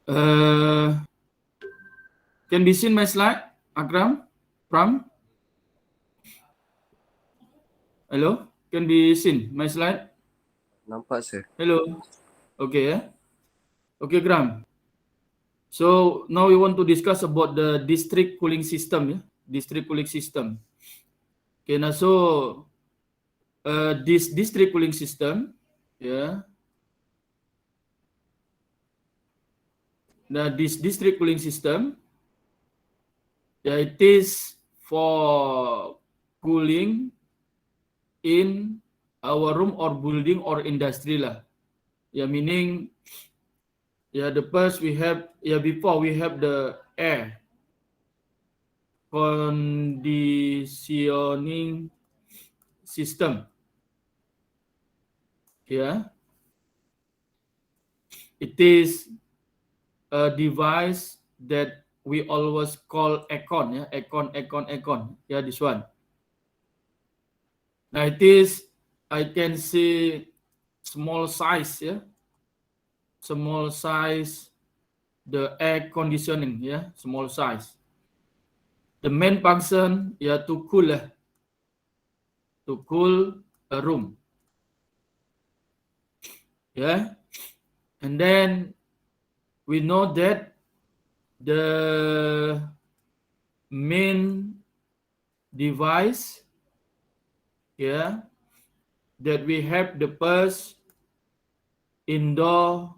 Uh, can be seen my slide, Akram? Pram? Hello? Can be seen my slide? Nampak sir. Hello? Okay, yeah? Okay, Gram. So now we want to discuss about the district cooling system, yeah? District cooling system. Okay, now so this district cooling system, yeah. Now this district cooling system, yeah, it is for cooling in our room or building or industry lah. Yeah, meaning yeah, the first we have before we have the air conditioning system. Yeah, it is a device that we always call aircon. Yeah, aircon. Yeah, this one. Now it is, I can say, small size. Yeah, small size. The air conditioning. Yeah, small size. The main function, yeah, to cool a room. Yeah, and then we know that the main device, yeah, that we have the first indoor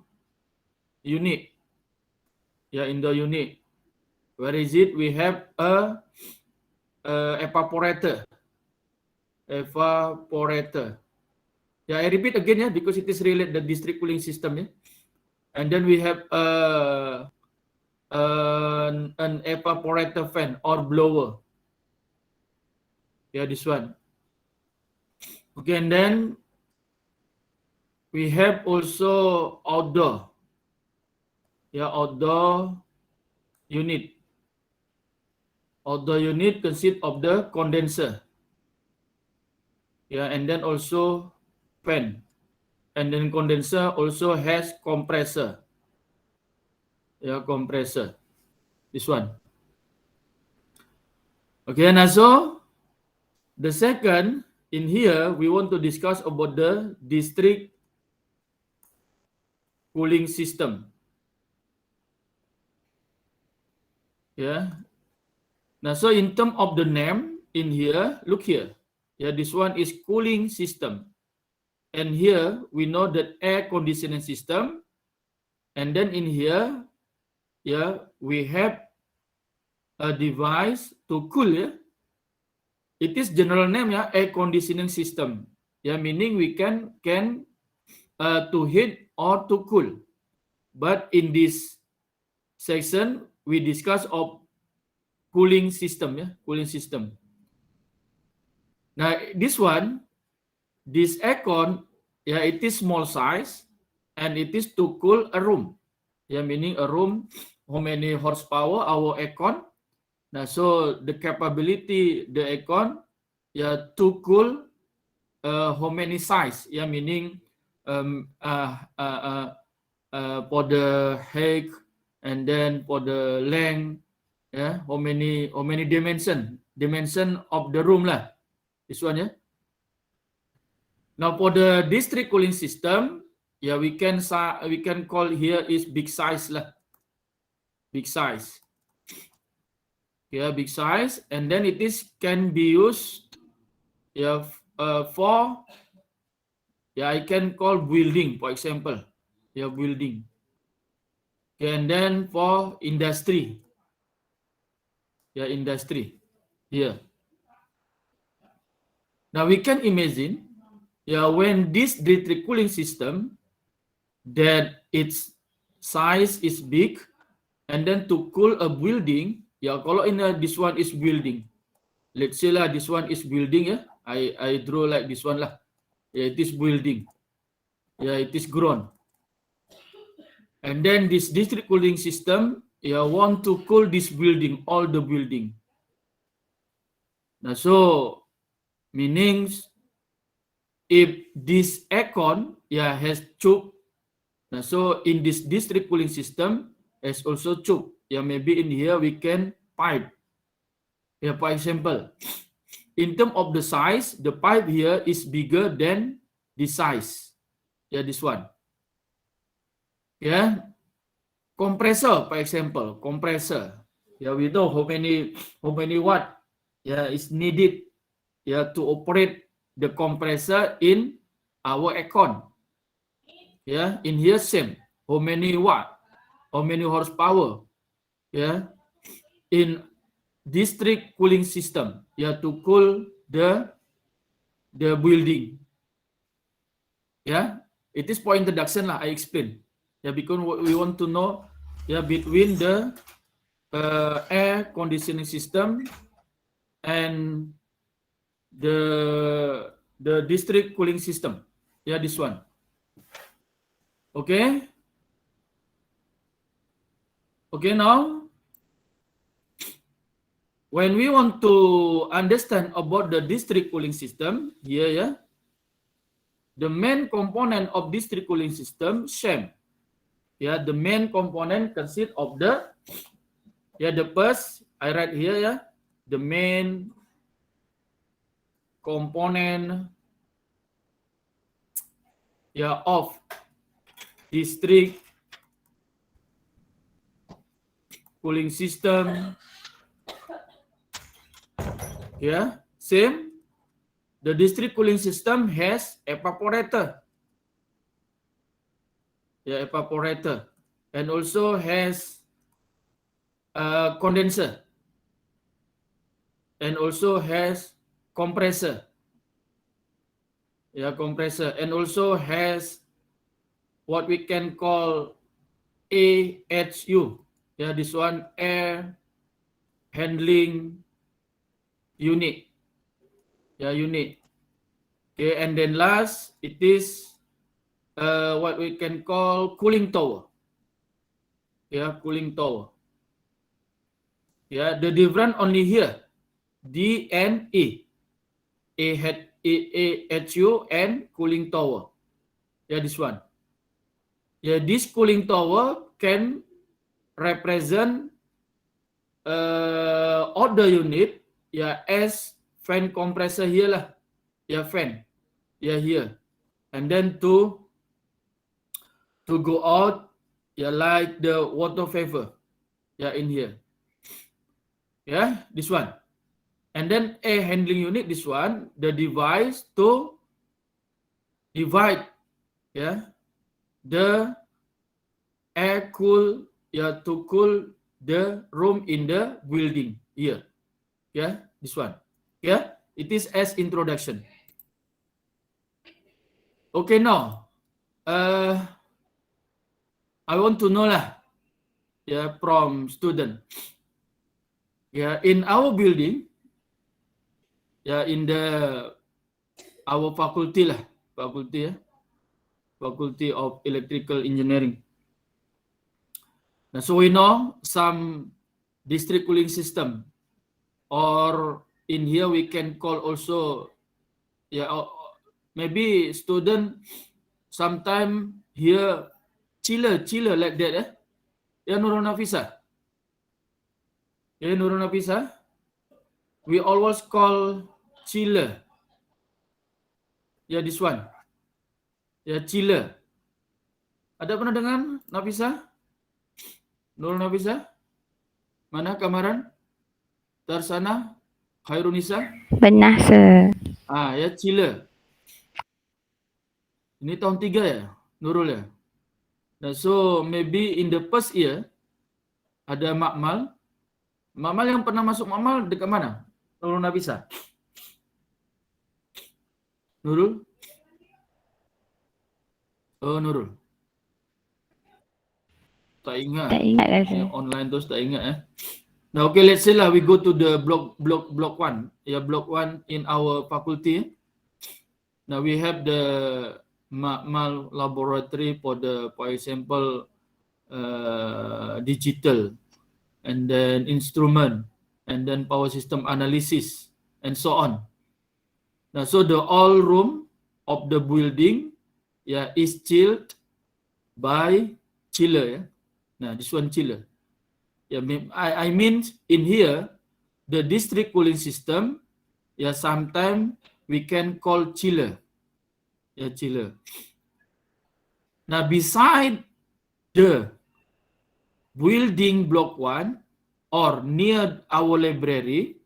unit. Yeah, indoor unit. Where is it? We have a evaporator. Evaporator. Yeah, I repeat again, yeah, because it is related the district cooling system, yeah. And then we have an evaporator fan or blower. Yeah, this one. Okay, and then we have also outdoor. Yeah, outdoor unit. Outdoor unit consists of the condenser. Yeah, and then also fan. And then condenser also has compressor. Yeah, compressor. This one. Okay, and also the second in here we want to discuss about the district cooling system. Yeah. Now, so in terms of the name in here, look here. Yeah, this one is cooling system. And here we know that air conditioning system. And then in here, yeah, we have a device to cool. Yeah, it is general name, yeah, air conditioning system. Yeah, meaning we can to heat or to cool. But in this section, we discuss of cooling system. Yeah, cooling system. Now this one, this aircon, yeah, it is small size and it is to cool a room. Yeah, meaning a room, how many horsepower our aircon. Now, so the capability, the aircon, yeah, to cool how many size. Yeah, meaning for the height and then for the length. Yeah, how many dimension of the room lah. This one, yeah. Now for the district cooling system, yeah, we can call here is big size lah. Big size. Yeah, big size, and then it is can be used, yeah, for, yeah, I can call building, for example. Yeah, building. Okay, and then for industry. Yeah, industry. Here. Now we can imagine, yeah, when this district cooling system that its size is big, and then to cool a building, ya kalau this one is building. Let's say lah this one is building, ya. I draw like this one lah. Yeah, it is building. Yeah, it is ground. And then this district cooling system, want to cool this building, all the building. Now so meanings if this aircon has tube. Now so in this district cooling system, as also tube. Yeah, maybe in here we can pipe. Yeah, for example, in terms of the size, the pipe here is bigger than the size. Yeah, this one. Yeah, compressor, for example, compressor. Yeah, we know how many watt is needed to operate the compressor in our aircon. Yeah, in here same. How many watt? How many horsepower? Yeah, in district cooling system. To cool the building. Yeah, it is for introduction lah. I explain. Yeah, because we want to know between the air conditioning system and the district cooling system. Yeah, this one. Okay. Okay, now when we want to understand about the district cooling system here, the main component of district cooling system same. The main component consists of the first I write here the main component of district cooling system. Same. The district cooling system has evaporator. Evaporator, and also has condenser, and also has compressor. Compressor, and also has what we can call AHU. This one, air handling unit. Unit. Okay, and then last it is what we can call cooling tower. Cooling tower. The difference only here, D and E. AHU and cooling tower. This one. This cooling tower can represent other unit as fan compressor here lah. Fan. Here. And then to go out like the water vapor in here. This one. And then air handling unit, this one, the device to divide the air cool to cool the room in the building here. This one. It is as introduction. Okay, now I want to know lah from student. In our building, in our faculty lah, Faculty of Electrical Engineering. Now, so we know some district cooling system, or in here we can call also maybe student sometime here chiller like that Nurul Nafisa. Nurul Nafisa, we always call chiller. This one. Chiller. Ada pernah dengar Nafisa? Nurul Nafisa? Mana kamaran? Tarsana? Khairunisa? Benar, sir. Chiller. Ini tahun 3 Nurul ya? Nah, so maybe in the first year ada makmal. Makmal yang pernah masuk makmal dekat mana? Nurul Nafisa? Nurul? Oh, Nurul. Tak ingat. Tak ingat lah, sir. Online terus tak ingat Now, okay, let's say lah we go to the block 1. Block 1 in our faculty. Now we have the makmal laboratory for example digital, and then instrument, and then power system analysis, and so on. Now, so the all room of the building is chilled by chiller. Now this one chiller. Yeah, I mean in here the district cooling system. Yeah, sometimes we can call chiller. Yeah, chiller. Now beside the building block 1 or near our library,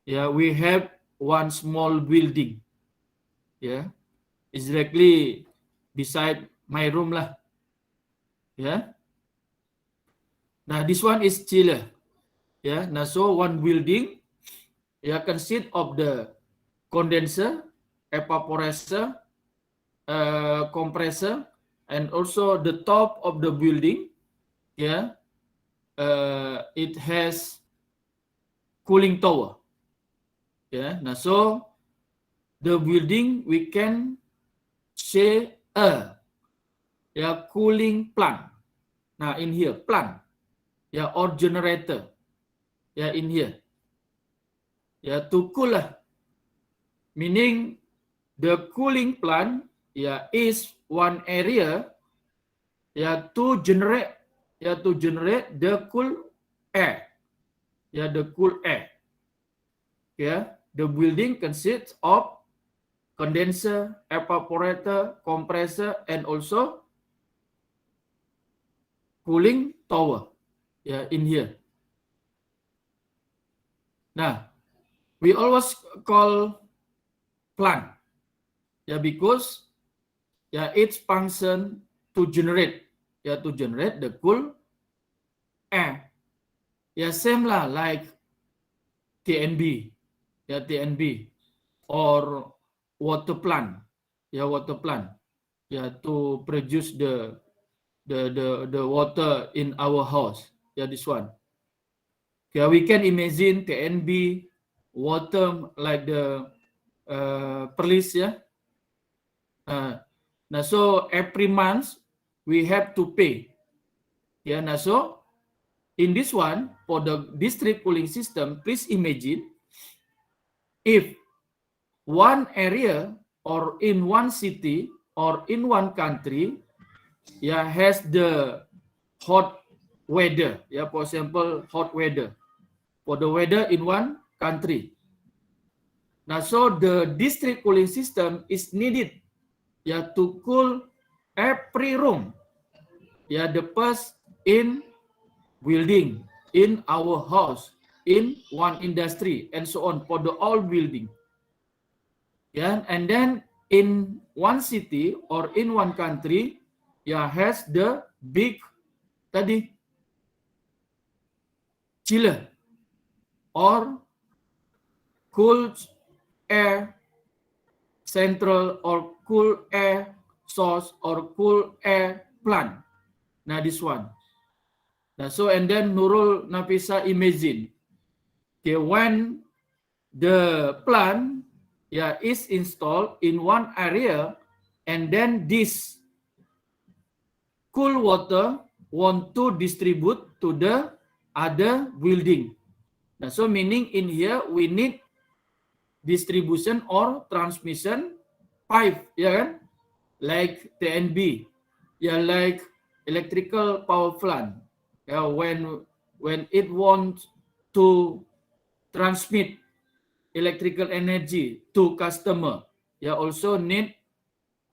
yeah, we have one small building. Yeah, it's directly beside my room lah. Yeah. Now this one is chiller. Yeah. Now so one building, yeah, consist of the condenser, evaporator, compressor, and also the top of the building. Yeah, it has cooling tower. Yeah. Now so the building we can say cooling plant. Now in here plant, or generator, in here, to cool lah. Meaning the cooling plant is one area to generate the cool air, the cool air. The building consists of condenser, evaporator, compressor, and also cooling tower, in here. Now we always call plant, because its function to generate the cool air. Same lah like TNB, TNB or water plant, water plant, to produce the water in our house. This one. We can imagine TNB water like the Perlis, now so every month we have to pay. Now so in this one for the district cooling system, please imagine if one area or in one city or in one country has the hot weather, for example hot weather, for the weather in one country. Now, so the district cooling system is needed to cool every room, the first in building, in our house, in one industry, and so on for the all building. And then in one city or in one country, has the big chiller or cool air central or cool air source or cool air plant. Now this one. Now so and then Nurul Nafisa imagine, when the plant is installed in one area, and then this cool water want to distribute to the other building. Now so meaning in here we need distribution or transmission pipe, like TNB, like electrical power plant. When it wants to transmit electrical energy to customer, also need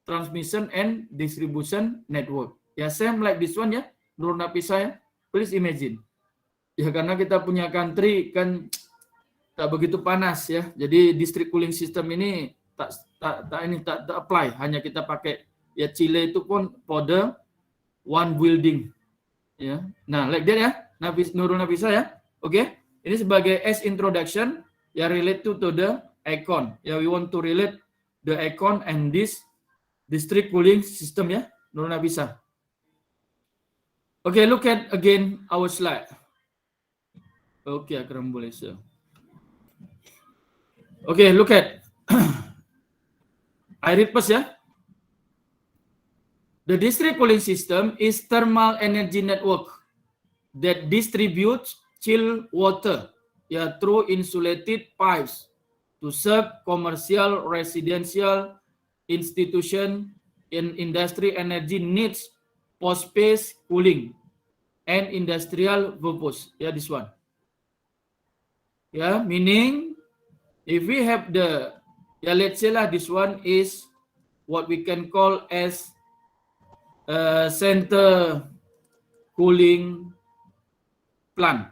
transmission and distribution network. Same like this one, Nur Nafisa, please imagine. Karena kita punya country kan tak begitu panas, jadi district cooling system ini tak apply, hanya kita pakai chiller itu pun for the one building, Nah like that Nurul Nafisa, okay. Ini sebagai as introduction relate to the aircon, we want to relate the aircon and this district cooling system, Nurul Nafisa. Okay, look at again our slide. Okay, Akram boleh share. Okay, look at. I read first, The district cooling system is thermal energy network that distributes chill water through insulated pipes to serve commercial, residential, institution, and industry energy needs for space cooling. and industrial purpose. Yeah, this one. Yeah, meaning if we have the, yeah, let's say lah, this one is what we can call as center cooling plant.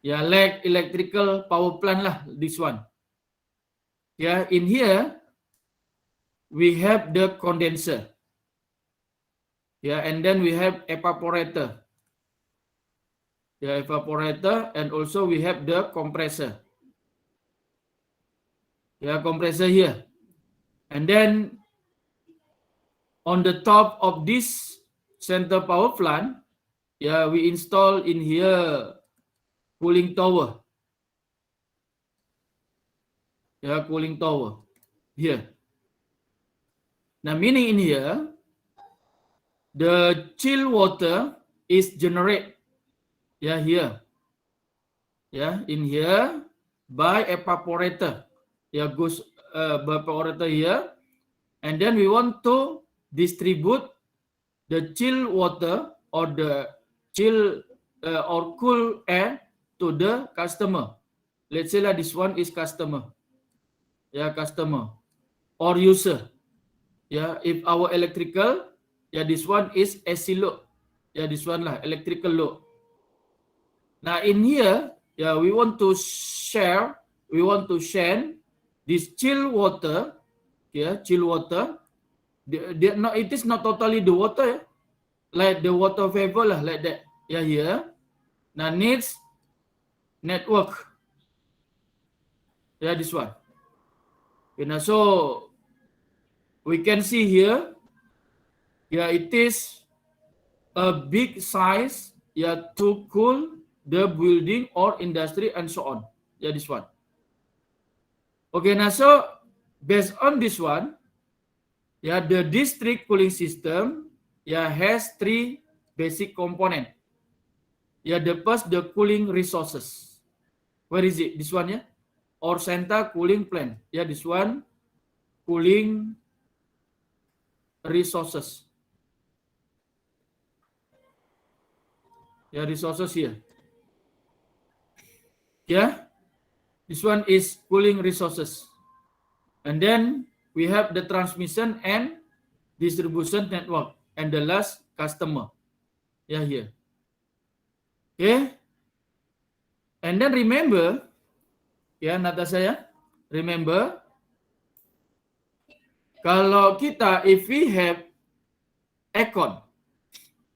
Yeah, like electrical power plant lah, this one. Yeah, in here we have the condenser. Yeah, and then we have evaporator. Yeah, evaporator, and also we have the compressor. Yeah, compressor here. And then on the top of this center power plant, yeah, we install in here cooling tower. Yeah, cooling tower here. Now, meaning in here, the chill water is generated. Yeah, here. Yeah, in here by evaporator. Yeah, goes evaporator here, and then we want to distribute the chill water or the chill or cool air to the customer. Let's say that this one is customer. Yeah, customer or user. Yeah, if our electrical, yeah, this one is AC load. Yeah, this one lah, electrical load. Now in here, yeah, we want to share this chill water. Yeah, chill water. It is not totally the water, yeah? Like the water vapor lah, like that. Yeah, here. Now needs network. Yeah, this one. Okay, now so we can see here. Yeah, it is a big size. Yeah, to cool the building or industry and so on. Yeah, this one. Okay, now so based on this one, yeah, the district cooling system, yeah, has three basic component. Yeah, the first, the cooling resources. Where is it? This one, yeah, or center cooling plant. Yeah, this one, cooling resources. Yeah, resources here. Yeah, this one is cooling resources. And then we have the transmission and distribution network. And the last, customer. Yeah, here. Okay. And then remember, ya Natasha ya, remember, kalau kita, if we have aircon,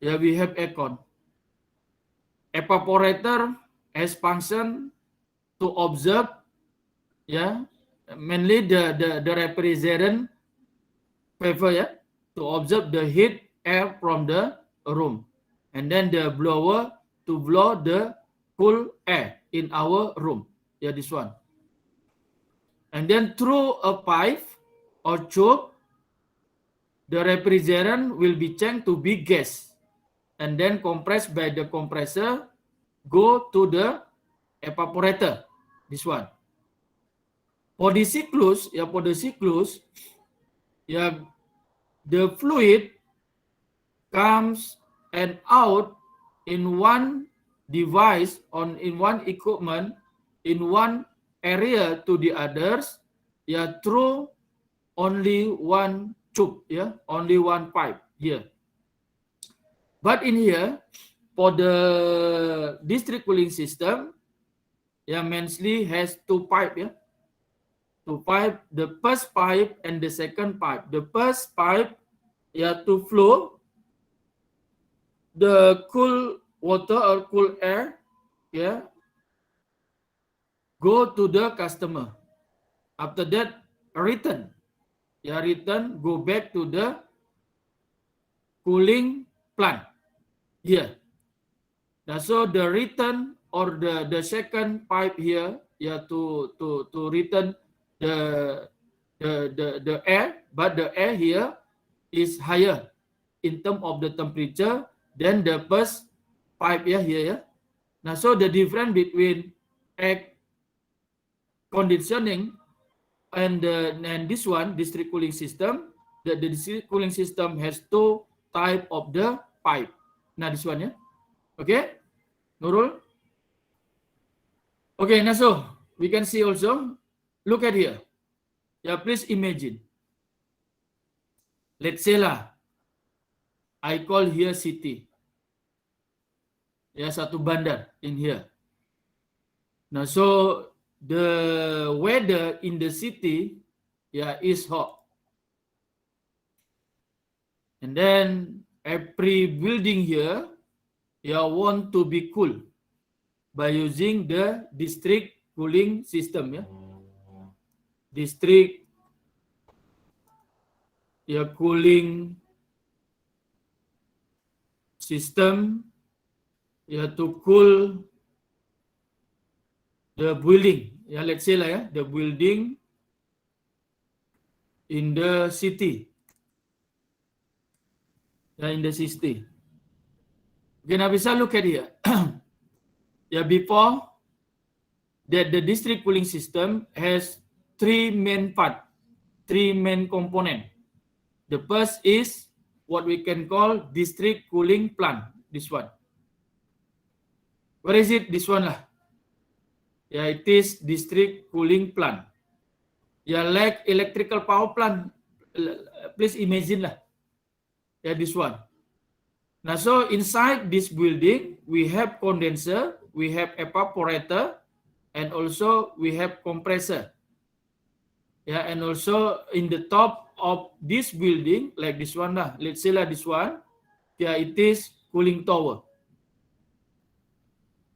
ya we have aircon, evaporator has function to observe, ya, mainly the refrigerant vapor, ya, to observe the heat air from the room, and then the blower to blow the cool air in our room. Yeah, this one. And then through a pipe or tube, the refrigerant will be changed to be gas, and then compressed by the compressor, go to the evaporator. This one. For the cyclus, the fluid comes and out in one device, in one equipment, in one area to the others, through only one tube, only one pipe here. But in here, for the district cooling system, mainly has two pipe, two pipe, the first pipe and the second pipe. The first pipe, to flow the cool water or cool air, go to the customer. After that, return, go back to the cooling plant here. Now, so the return or the second pipe here, to return the air, but the air here is higher in terms of the temperature than the first pipe here. Now, so the difference between air conditioning and this one, district cooling system, the district cooling system has two type of the pipe. Nah, this one, yeah. Okay, Nurul. Okay, now so we can see also. Look at here. Yeah, please imagine. Let's say lah, I call here city. Ya, satu bandar in here. Now, so the weather in the city, is hot. And then every building here, want to be cool by using the district cooling system, district cooling system, to cool the building. Let's say lah, the building in the city. In the city. Okay, now bisa look at here. Before that, the district cooling system has three main component. The first is what we can call district cooling plant. This one. Where is it? This one lah. It is district cooling plant. Like electrical power plant. Please imagine lah. This one. Now, so inside this building, we have condenser, we have evaporator, and also we have compressor. And also in the top of this building, like this one lah, let's say lah this one, it is cooling tower.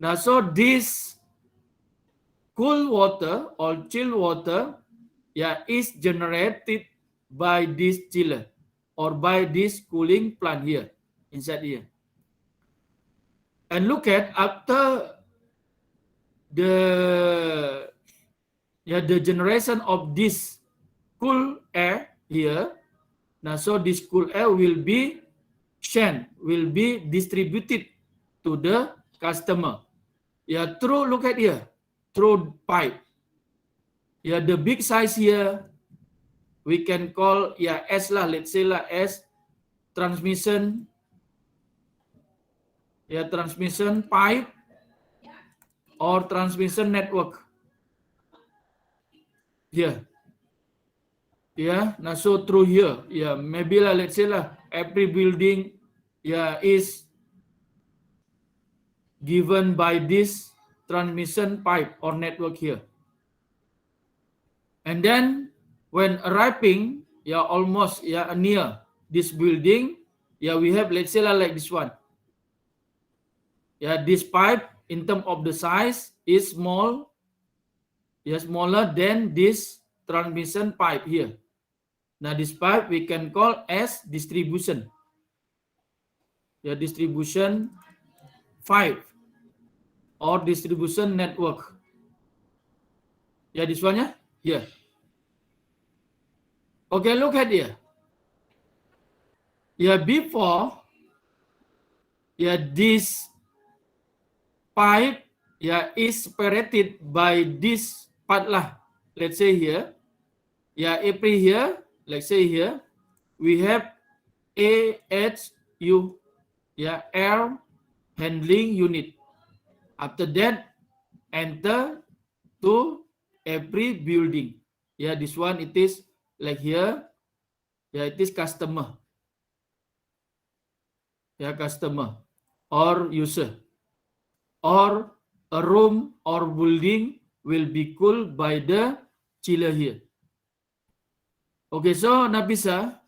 Now, so this cool water or chill water, is generated by this chiller or by this cooling plant here, inside here. And look at after the generation of this cool air here. Now, so this cool air will be distributed to the customer. Through, look at here, through pipe. The big size here, we can call S lah, let's say lah S transmission, transmission pipe or transmission network. Here. Now so through here, maybe lah, let's say lah, every building, is given by this transmission pipe or network here. And then when arriving, almost near this building, we have, let's say lah, like this one. This pipe in terms of the size is small, smaller than this transmission pipe here. Now this pipe we can call as distribution. Distribution pipe or distribution network. This one here. Okay, look at here. Before this pipe is separated by this part lah. Let's say here. Every here, let's say here, we have AHU, air handling unit. After that, enter to every building. This one it is like here. It is customer. Customer or user. Or a room or building will be cooled by the chiller here. Okay, so Nafisa,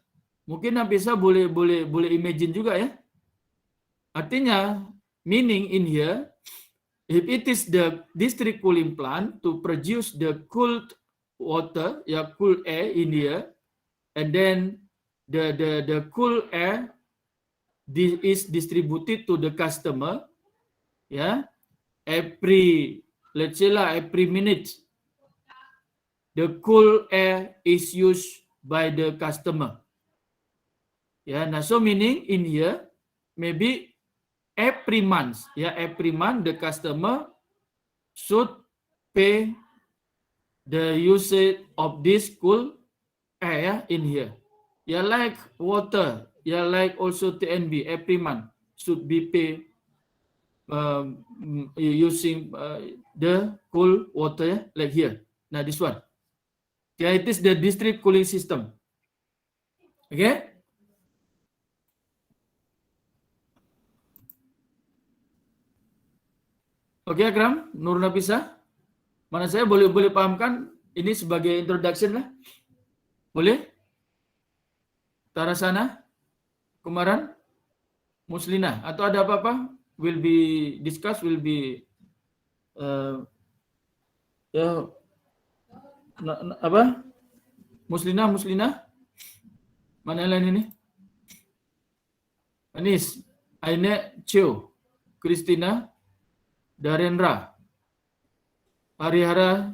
mungkin Nafisa boleh imagine juga ya. Artinya, meaning in here, if it is the district cooling plant to produce the cooled water, cool air in here, and then the cool air is distributed to the customer, every, let's say lah, every minute, the cool air is used by the customer. Now so meaning in here, maybe every month, the customer should pay the usage of this cool air in here. Like water, like also TNB every month. should be paid using the cold water, like here. Now this one. Okay, it is the district cooling system. Okay. Oke, Akram, Nur Nafisa. Mana saya boleh pahamkan ini sebagai introduction lah. Boleh? Tarasana, Kumaran, Muslina, atau ada apa-apa? Will be discussed, will be apa? Muslina, mana yang lain ini? Anis, Aine, Cio, Kristina, Darendra, Harihara,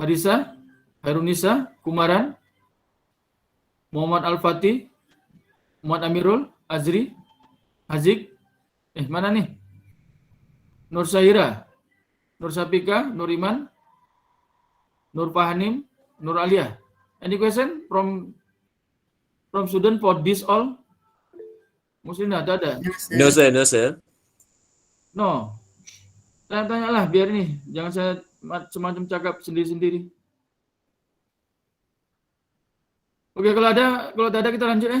Harisa, Harunisa, Kumaran, Muhammad Al-Fatih, Muhammad Amirul, Azri, Hazik, mana nih? Nur Syahira, Nur Sapika, Nur Iman, Nur Fahanim, Nur Alia. Any question from student for this all? Muslimah ada? No sir. No. Tanya-tanyalah biar ini, jangan saya semacam cakap sendiri-sendiri. Oke, kalau ada kita lanjut ya.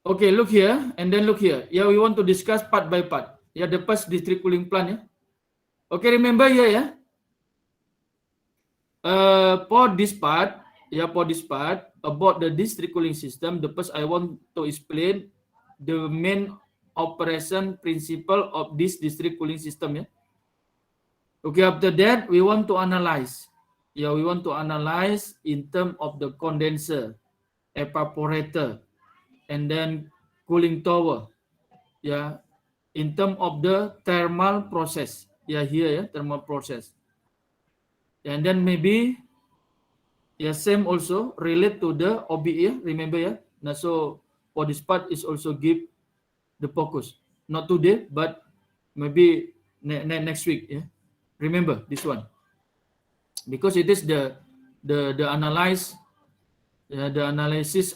Okay, look here and then look here. Yeah, we want to discuss part by part. Yeah, the first district cooling plan ya. Okay, remember here ya. For this part about the district cooling system, the first I want to explain the main operation principle of this district cooling system ya. Okay, after that we want to analyze. Yeah, we want to analyze in terms of the condenser, evaporator, and then cooling tower. Yeah, in terms of the thermal process. Yeah, here ya, thermal process. And then maybe same also relate to the OBE ya, remember ya. Nah, so for this part is also give the focus. Not today, but maybe next week ya. Remember this one. Because it is the analysis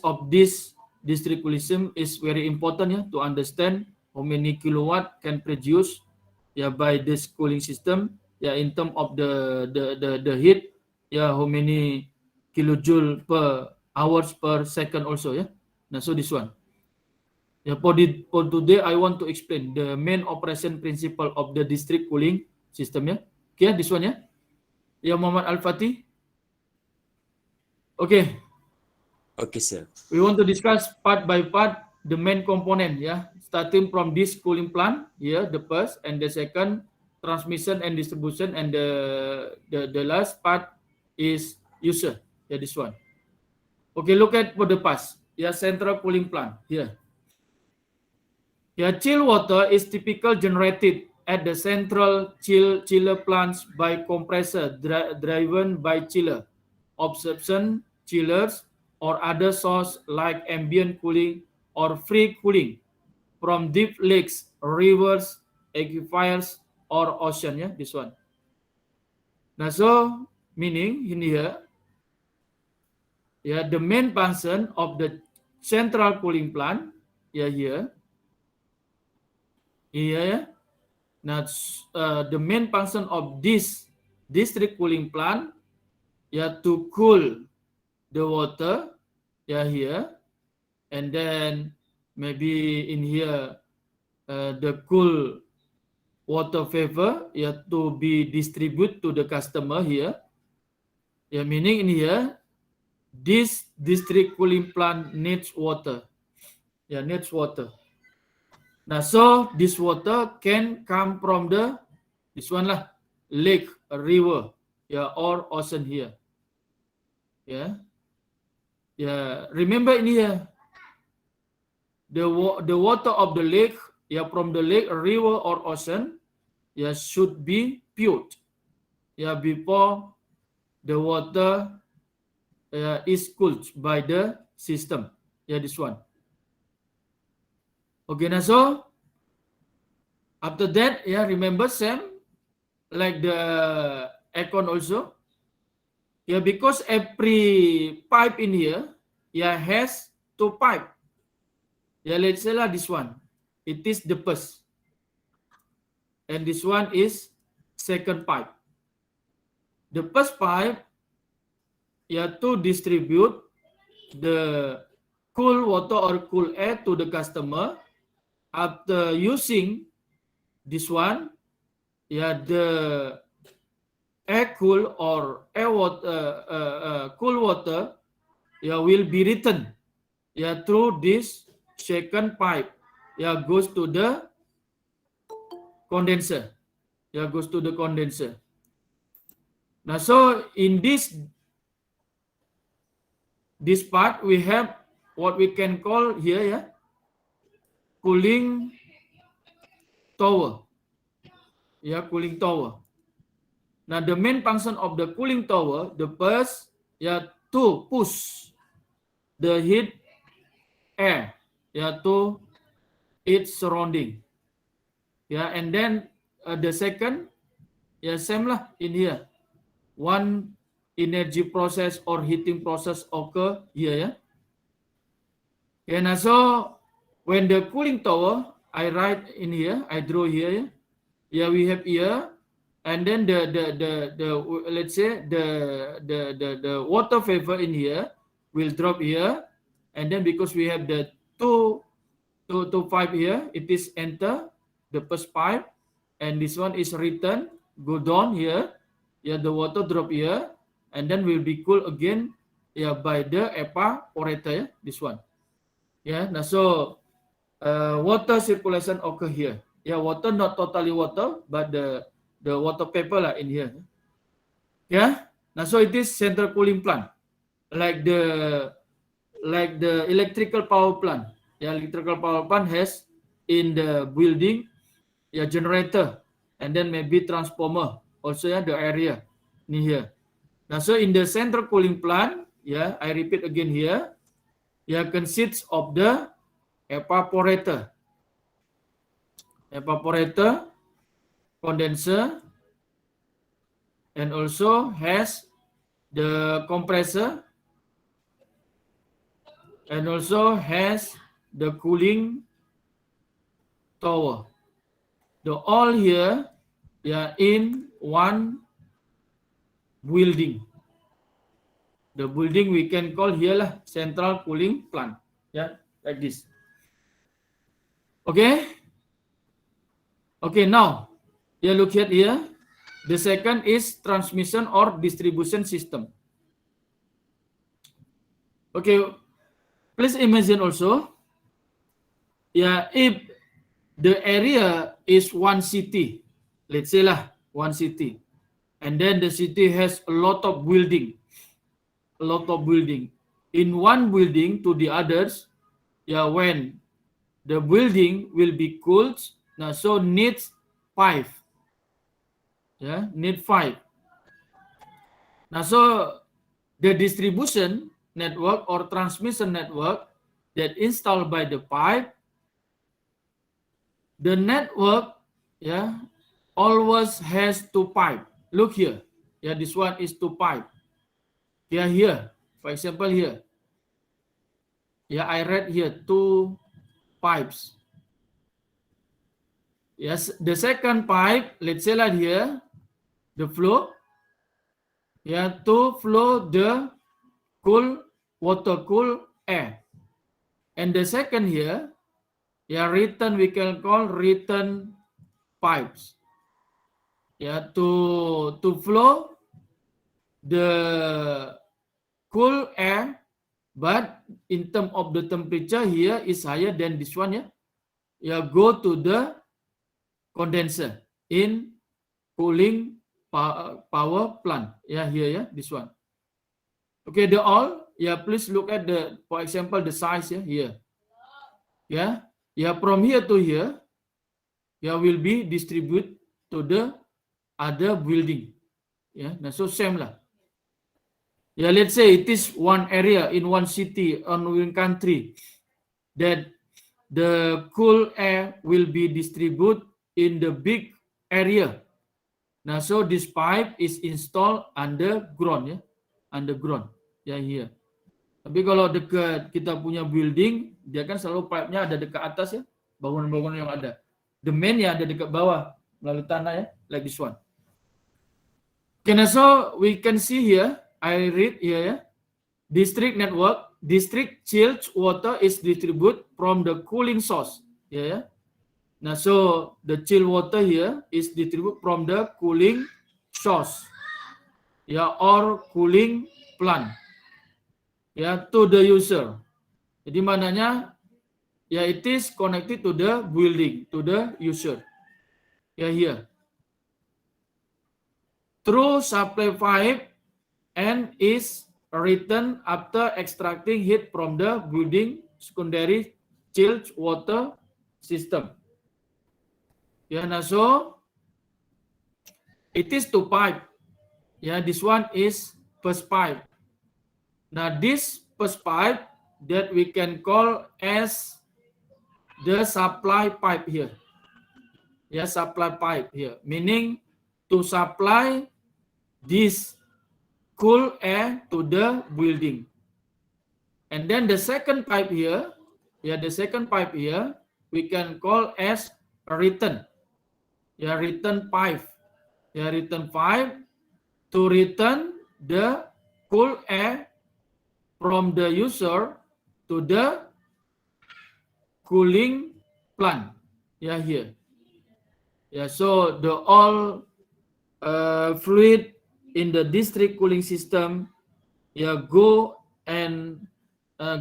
of this district cooling system is very important ya, to understand how many kilowatt can produce by this cooling system in terms of the heat how many kilojoule per hours per second also ya. Nah, so this one for today I want to explain the main operation principle of the district cooling system ya. Okay, this one ya. Muhammad Al-Fatih. Okay, sir. we want to discuss part by part the main component starting from this cooling plant here, the first and the second, transmission and distribution, and the last part is user this one. Okay, look at for the past central cooling plant here. Chill water is typically generated at the central chiller plants by compressor driven by chiller, absorption chillers, or other source like ambient cooling or free cooling from deep lakes, rivers, aquifers, or ocean ya, this one. Nah, so meaning in here the main function of the central cooling plant here. Now, the main function of this district cooling plant to cool the water here, and then maybe in here the cool water vapor to be distributed to the customer here. Meaning in here this district cooling plant needs water. Needs water. Now, so this water can come from this one lah, lake, a river, or ocean here. Remember in here, the water of the lake, from the lake, river, or ocean, should be pure. Before the water is cooled by the system. This one. Okay, now so after that, remember same like the aircon also. Because every pipe in here has two pipe. Yeah, let's say lah this one. It is the first. And this one is second pipe. The first pipe, to distribute the cool water or cool air to the customer. After using this one, the air cool or air water, cool water, will be written, through this second pipe, goes to the condenser, goes to the condenser. Now, so in this part, we have what we can call here, cooling tower. Cooling tower. Now, the main function of the cooling tower, the first, to push the heat air, to its surrounding. And then the second, same lah in here. One energy process or heating process occur here, And so when the cooling tower, I write in here, I draw here, we have here, and then the let's say the water vapor in here will drop here, and then because we have the two pipe here, it is enter the first pipe, and this one is return, go down here, the water drop here, and then will be cooled again, by the evaporator, this one. Now so water circulation occur here. Water not totally water, but the water vapor lah in here. Now so it is central cooling plant, like the electrical power plant. Electrical power plant has in the building generator, and then maybe transformer also, the area in here. Now so in the central cooling plant, I repeat again here, consists of the evaporator, condenser, and also has the compressor, and also has the cooling tower. The all here, in one building. The building we can call here lah central cooling plant. Like this. Okay. Now look at here. The second is transmission or distribution system. Okay, please imagine also, if the area is one city, let's say lah one city, and then the city has a lot of building. In one building to the others, when the building will be cooled, now so needs pipe. Need pipe. Now so the distribution network or transmission network that installed by the pipe, the network always has two pipe. Look here. This one is two pipe. Here, for example here. I read here two pipes. Yes, the second pipe, let's say like here, the flow, to flow the cool water, cool air. And the second here, return, we can call return pipes. To flow the cool air, but in terms of the temperature here is higher than this one. Go to the condenser in cooling power plant. Here, this one. Okay, the all. Please look at the, for example, the size here. From here to here, will be distributed to the other building. Now so same lah. Let's say it is one area in one city or one country that the cool air will be distributed in the big area. Now, so this pipe is installed underground, underground, here. Tapi kalau dekat kita punya building, dia kan selalu pipe-nya ada dekat atas ya, bangunan-bangunan yang ada. The main ya ada dekat bawah melalui tanah ya, like this one. Okay, now so we can see here, I read here ya, district network, district chilled water is distributed from the cooling source. Yeah. Now so the chilled water here is distributed from the cooling source. Yeah, or cooling plant. Ya, to the user. Jadi maknanya ya it is connected to the building, to the user. Ya, here. Through supply pipe and is written after extracting heat from the building secondary chilled water system. Ya, nah so it is two pipe. Ya, this one is first pipe. Now this first pipe that we can call as the supply pipe here. Yeah, supply pipe here, meaning to supply this cool air to the building. And then the second pipe here, the second pipe here, we can call as a return. Return pipe. Return pipe to return the cool air from the user to the cooling plant. Here. So the all fluid in the district cooling system go and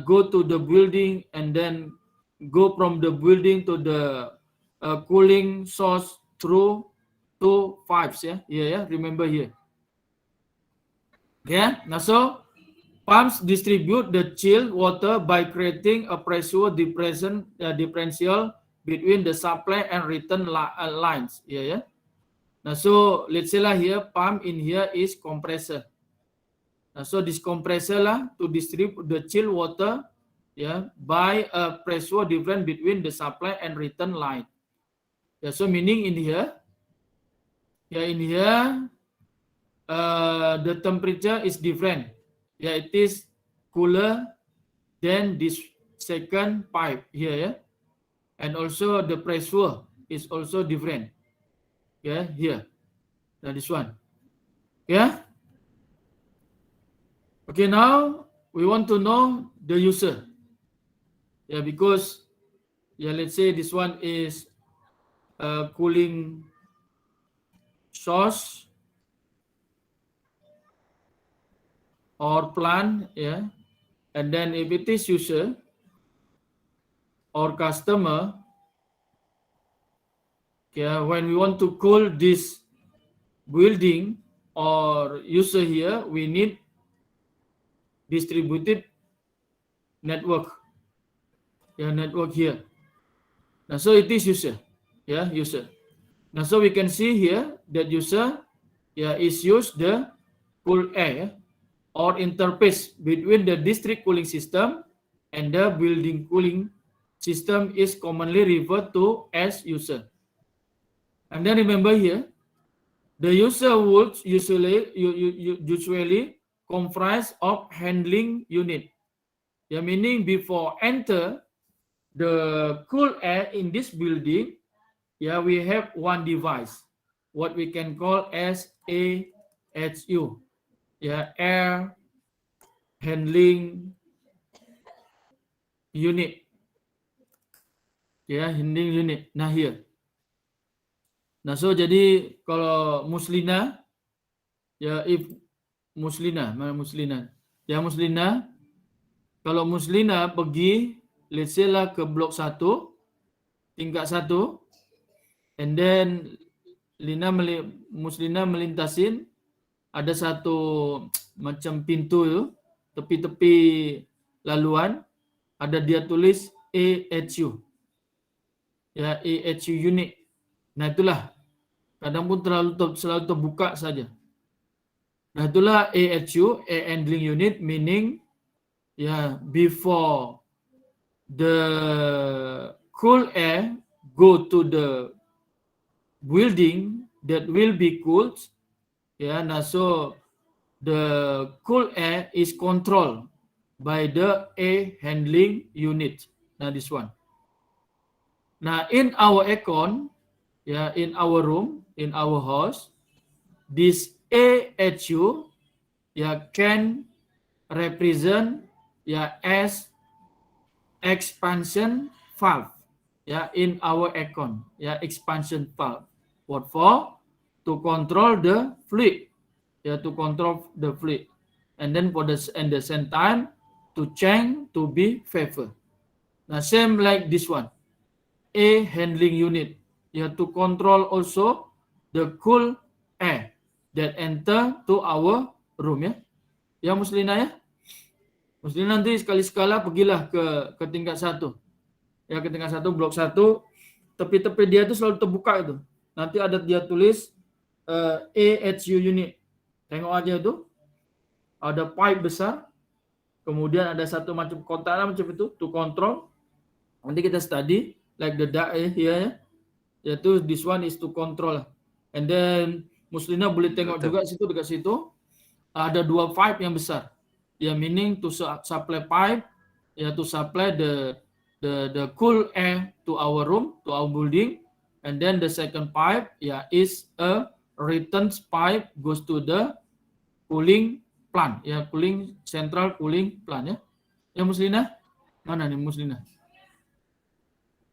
go to the building and then go from the building to the cooling source through two pipes. Remember here. Now so pumps distribute the chilled water by creating a pressure differential between the supply and return lines. Now, so let's say lah here, pump in here is compressor. Now, so this compressor lah to distribute the chilled water by a pressure difference between the supply and return line. So meaning in here, the temperature is different. It is cooler than this second pipe here, and also the pressure is also different. Here. Now this one. Okay, now we want to know the user. Because let's say this one is a cooling source or plant, and then if it is user or customer, when we want to cool this building or user here, we need distributed network. Network here. Now so it is user. User. Now so we can see here that user is used the cool air or interface between the district cooling system and the building cooling system is commonly referred to as user. And then remember here, the user would usually comprise of handling unit. Meaning before enter the cool air in this building, we have one device, what we can call as AHU. Air handling unit. Handling unit. Nah here. Nah so jadi kalau Muslina, if Muslina, mana Muslina? Muslina, kalau Muslina pergi, let's say lah ke blok 1, tingkat 1, and then Muslina melintasin, ada satu macam pintu tu, tepi-tepi laluan, ada dia tulis AHU. AHU unit. Nah itulah, kadang pun selalu terbuka saja. Nah itulah AHU, air handling unit, meaning before the cool air go to the building that will be cooled, now so the cool air is controlled by the air handling unit. Now this one. Now in our aircon, in our room, in our house, this AHU can represent as expansion valve in our aircon, expansion valve. What for? To control the fluid, to control the fluid, and then for the same time to change to be vapor. Now same like this one, air handling unit, to control also the cool air that enter to our room, ya Muslina ya. Muslina nanti sekali-sekala pergilah ke tingkat 1. Ya ke tingkat 1 blok 1, tepi-tepi dia itu selalu terbuka itu. Nanti ada dia tulis AHU unit. Tengok aja itu. Ada pipe besar. Kemudian ada satu macam kontainer macam itu to control. Nanti kita study like the duct here, yaitu this one is to control. And then Muslina boleh tengok juga situ, dekat situ ada 2 pipe yang besar. Meaning to supply pipe, to supply the cool air to our room, to our building. And then the second pipe is a return pipe goes to the cooling plant, cooling central cooling plant, ya Muslina. Mana nih Muslina?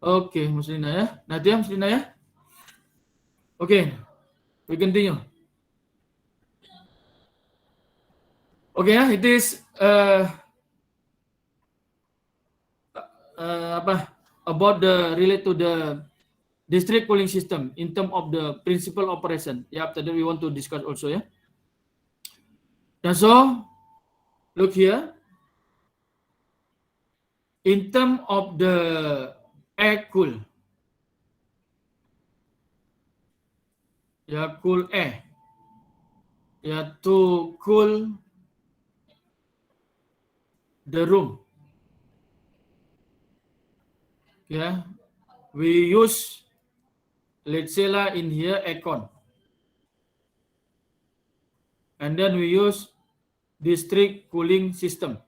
Oke, Muslina ya. Nanti ya Muslina ya. Oke, we continue. Oke ya, it is about the relate to the district cooling system in terms of the principal operation. After that we want to discuss also, ya. And so look here. In terms of the air cool, cool air, to cool the room, we use, let's say lah in here aircon, and then we use district cooling system.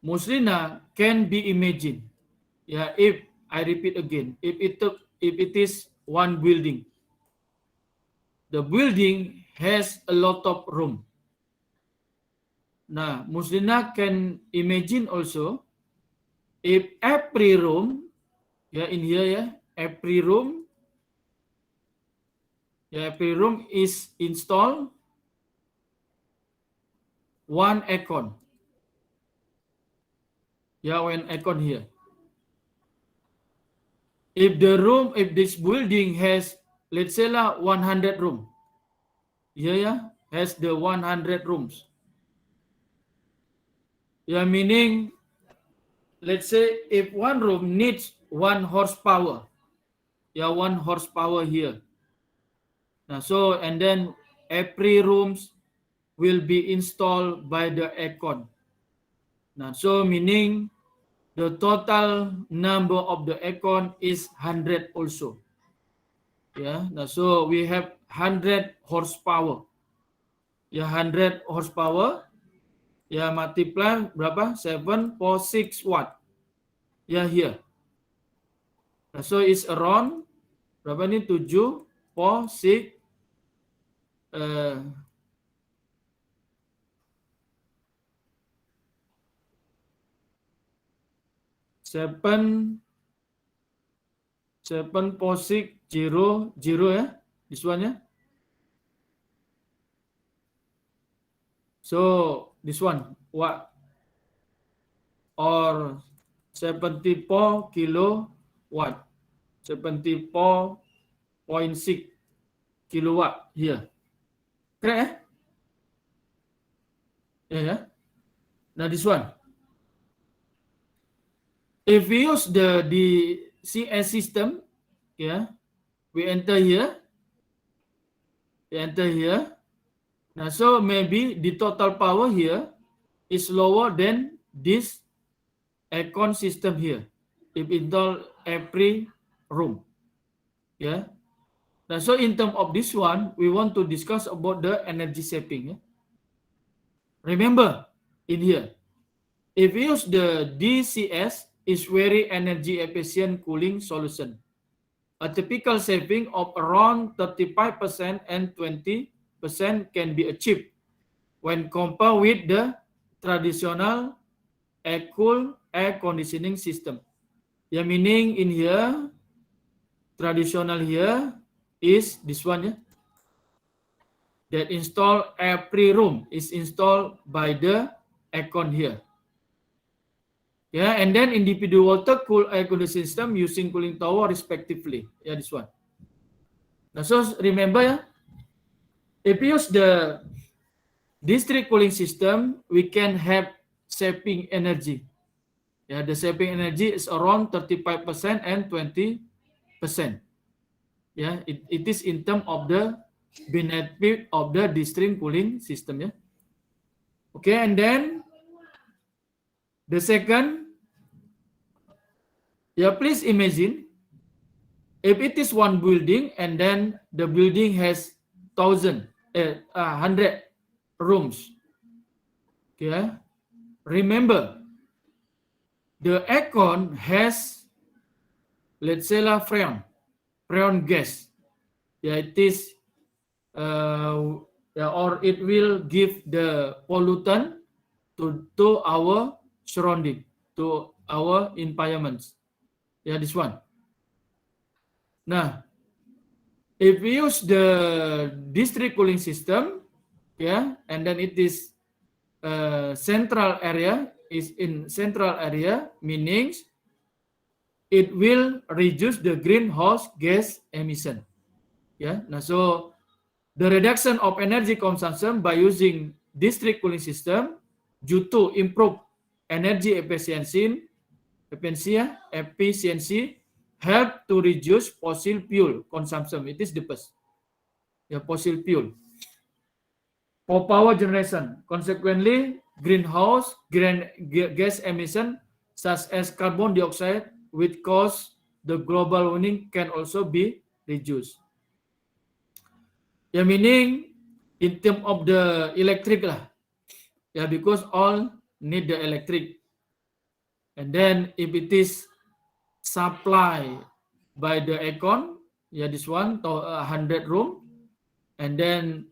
Muslina can be imagined, if I repeat again, if it is one building, the building has a lot of room. Now, Muslina can imagine also if every room, in here, every room is installed one aircon. When aircon here. If this building has, let's say lah 100 room, has the 100 rooms. Meaning, let's say if one room needs 1 horsepower, 1 horsepower here. Now, so, and then every rooms will be installed by the aircon. Now, so meaning the total number of the aircon is 100 also. Now, so we have 100 horsepower. 100 horsepower. Multiply berapa? 7.6 watt. Here. So it's around berapa nih? 7.6 7.600 ya, this one ya. So this one watt or 74 kilowatt, 74.6 kilowatt here. Correct ya? Now this one. If we use the CS system, we enter here. Now, so maybe the total power here is lower than this aircon system here. If install every room, Now, so in terms of this one, we want to discuss about the energy saving. Remember, in here, if we use the DCS, is very energy efficient cooling solution. A typical saving of around 35% and 20% can be achieved when compared with the traditional air-cooled air conditioning system. Yeah, meaning in here, traditional here is this one, yeah, that install every room is installed by the aircon here. Yeah, and then individual water cool air conditioning system using cooling tower respectively. Yeah, this one. Now, so remember, yeah, if we use the district cooling system, we can have saving energy. Yeah, the saving energy is around 35% and 20%. Yeah, it is in terms of the benefit of the district cooling system. Yeah. Okay, and then the second, yeah, please imagine if it is one building and then the building has 100 rooms. Okay, remember the aircon has, let's say, freon gas. Yeah, it is, or it will give the pollutant to our surrounding, to our environments. Yeah, this one. Now, if we use the district cooling system, yeah, and then it is central area, meaning it will reduce the greenhouse gas emission. Yeah, now so the reduction of energy consumption by using district cooling system due to improved energy efficiency help to reduce fossil fuel consumption. It is the first. Yeah, fossil fuel. For power generation, consequently, greenhouse gas emission such as carbon dioxide, which cause the global warming, can also be reduced. Yeah, meaning in terms of the electric lah. Yeah, because all need the electric. And then if it is supplied by the aircon, yeah, this one, 100 room, and then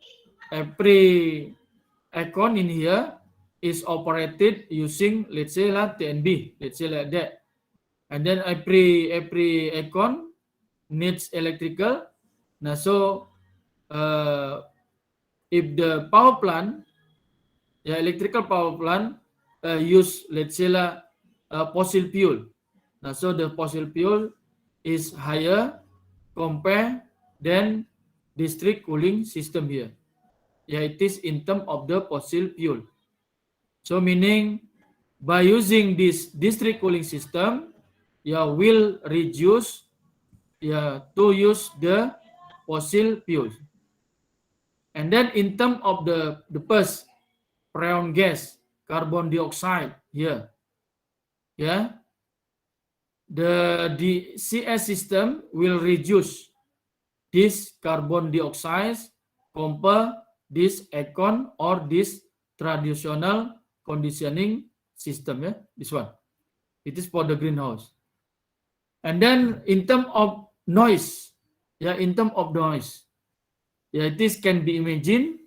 every aircon in here is operated using, let's say, TNB, let's say like that. And then every aircon needs electrical. Now, so if the power plant, electrical power plant use, let's say, fossil fuel. Now, so the fossil fuel is higher compared than district cooling system here. Yeah, it is in terms of the fossil fuel. So meaning by using this district cooling system, will reduce to use the fossil fuels. And then in terms of the first freon gas, carbon dioxide here, yeah, the CS system will reduce this carbon dioxide compare this aircon or this traditional conditioning system. Yeah, this one. It is for the greenhouse. And then in terms of noise, it is can be imagined.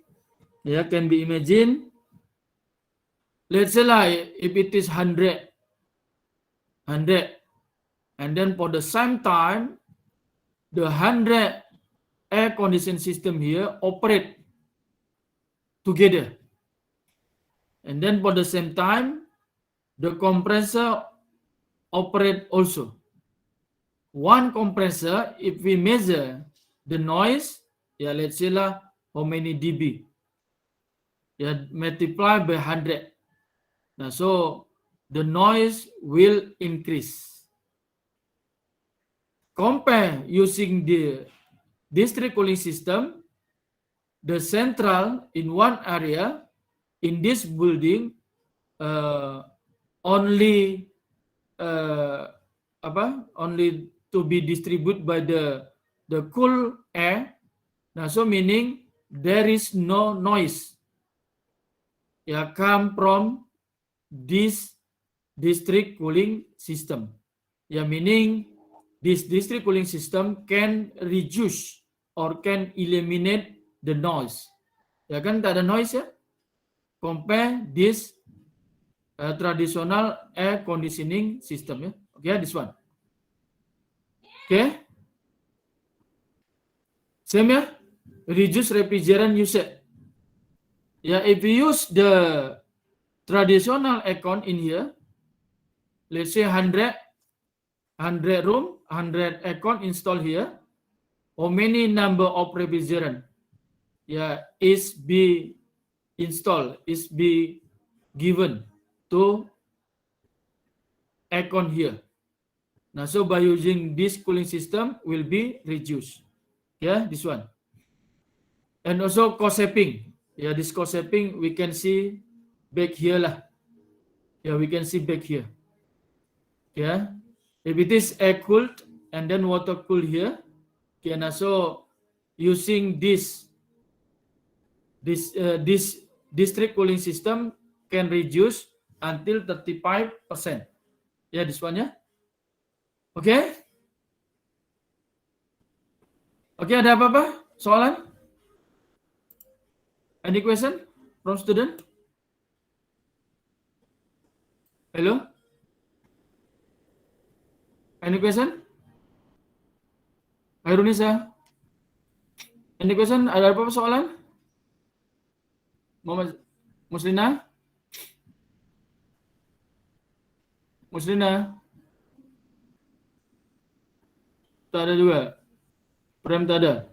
Let's say if it is 100, and then for the same time, the 100 air conditioning system here operate together. And then for the same time, the compressor operate also. One compressor, if we measure the noise, let's say how many dB, multiply by 100. Now, so the noise will increase. Compare using the district cooling system, the central in one area in this building only to be distributed by the cool air. Now, so meaning there is no noise. ya come from this district cooling system. Ya, meaning this district cooling system can reduce or can eliminate the noise. Ya kan, tak ada noise ya. Compare this traditional air conditioning system ya. Okay, this one. Okay. Same ya. Reduce refrigerant usage. Yeah, if you use the traditional aircon in here, let's say 100 room, 100 aircon installed here, how many number of refrigerant is be installed, is be given to aircon here. Now, so by using this cooling system will be reduced. Yeah, this one. And also cost saving. Yeah, this cost saving we can see back here lah. Yeah, we can see back here. Yeah, if it is air cooled and then water cooled here, can also using this district cooling system can reduce until 35%. Yeah, this one ya. Okay. Okay, ada apa-apa? Soalan? Any question from student? Hello? Any question? Hairunisa? Any question? Ada apa-apa soalan? Muslina? Muslina? Tak ada juga. Prem tak ada.